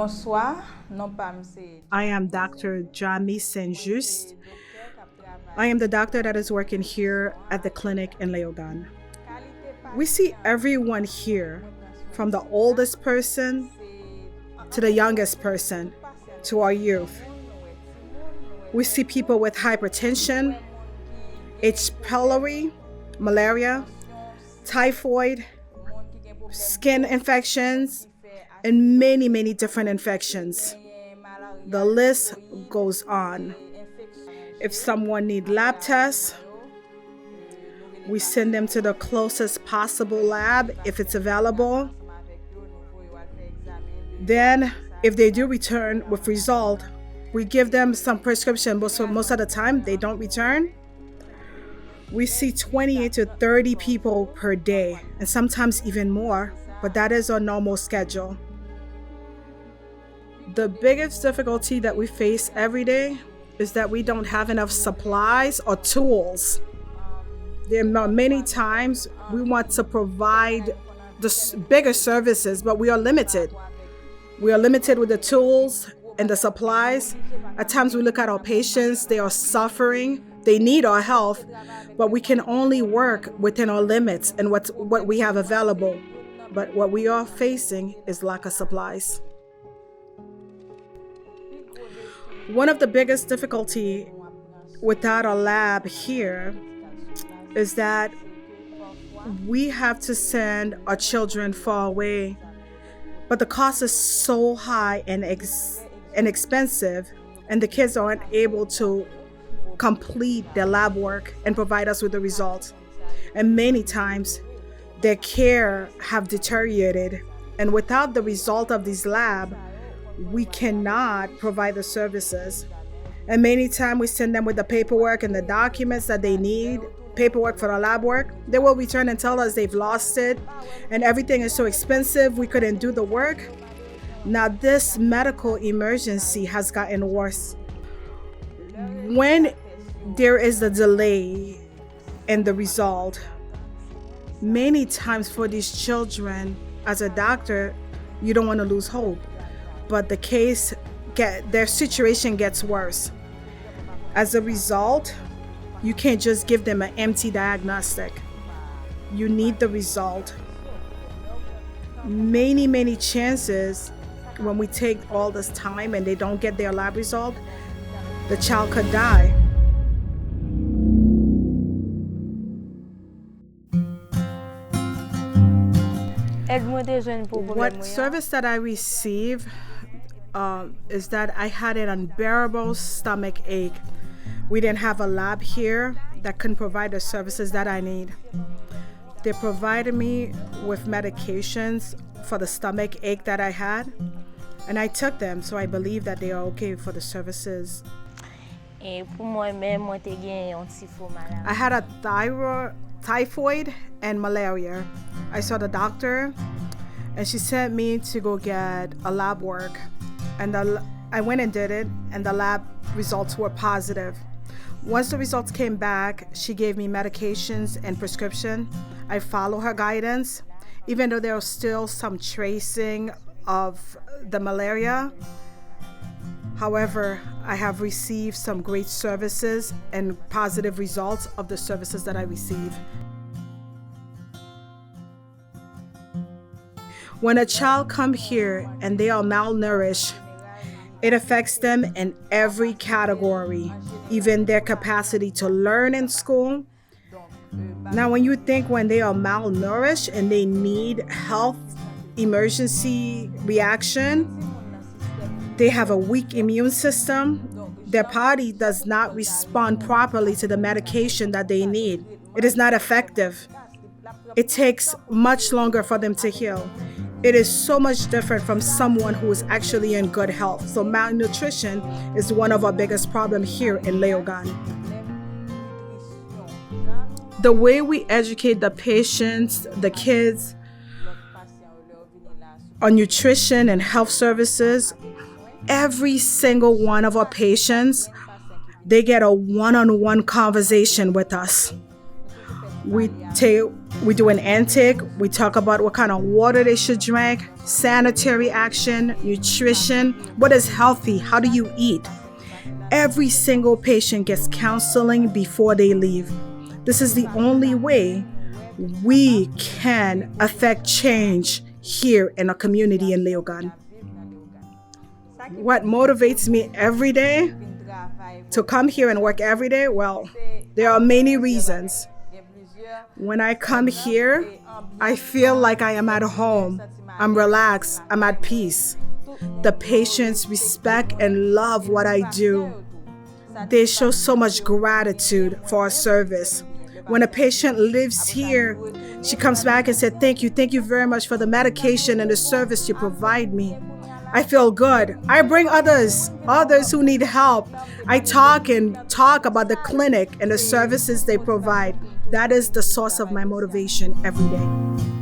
Bonsoir, non pa mse. I am Dr. Jami Saint-Just. I am the doctor that is working here at the clinic in Leogane. We see everyone here, from the oldest person to the youngest person to our youth. We see people with hypertension, H. pylori, malaria, typhoid, skin infections, and many, many different infections. The list goes on. If someone needs lab tests, we send them to the closest possible lab if it's available. Then, if they do return with result, we give them some prescription, but so most of the time they don't return. We see 28 to 30 people per day, and sometimes even more, but that is our normal schedule. The biggest difficulty that we face every day is that we don't have enough supplies or tools. There are many times we want to provide the bigger services, but we are limited. We are limited with the tools and the supplies. At times we look at our patients, they are suffering, they need our help, but we can only work within our limits and what we have available. But what we are facing is lack of supplies. One of the biggest difficulty without a lab here is that we have to send our children far away, but the cost is so high and expensive, and the kids aren't able to complete their lab work and provide us with the results. And many times their care have deteriorated, and without the result of this lab, we cannot provide the services. And many times we send them with the paperwork and the documents that they need, paperwork for the lab work. They will return and tell us they've lost it and everything is so expensive, we couldn't do the work. Now this medical emergency has gotten worse. When there is a delay in the result, many times for these children, as a doctor, you don't want to lose hope. But their situation gets worse. As a result, you can't just give them an empty diagnostic. You need the result. Many, many chances when we take all this time and they don't get their lab result, the child could die. What service that I receive is that I had an unbearable stomach ache. We didn't have a lab here that can provide the services that I need. They provided me with medications for the stomach ache that I had, and I took them, so I believe that they are okay for the services. I had a typhoid and malaria. I saw the doctor, and she sent me to go get a lab work. And I went and did it, and the lab results were positive. Once the results came back, she gave me medications and prescription. I follow her guidance, even though there was still some tracing of the malaria. However, I have received some great services and positive results of the services that I receive. When a child comes here and they are malnourished, it affects them in every category, even their capacity to learn in school. Now, when you think when they are malnourished and they need health emergency reaction, they have a weak immune system. Their body does not respond properly to the medication that they need. It is not effective. It takes much longer for them to heal. It is so much different from someone who is actually in good health. So malnutrition is one of our biggest problems here in Leogane. The way we educate the patients, the kids, on nutrition and health services, every single one of our patients, they get a one-on-one conversation with us. We take We do an intake. We talk about what kind of water they should drink, sanitary action, nutrition, what is healthy, how do you eat. Every single patient gets counseling before they leave. This is the only way we can affect change here in a community in Leogane. What motivates me every day to come here and work every day? Well, there are many reasons. When I come here, I feel like I am at home. I'm relaxed. I'm at peace. The patients respect and love what I do. They show so much gratitude for our service. When a patient lives here, she comes back and said, thank you very much for the medication and the service you provide me. I feel good. I bring others who need help. I talk about the clinic and the services they provide. That is the source of my motivation every day.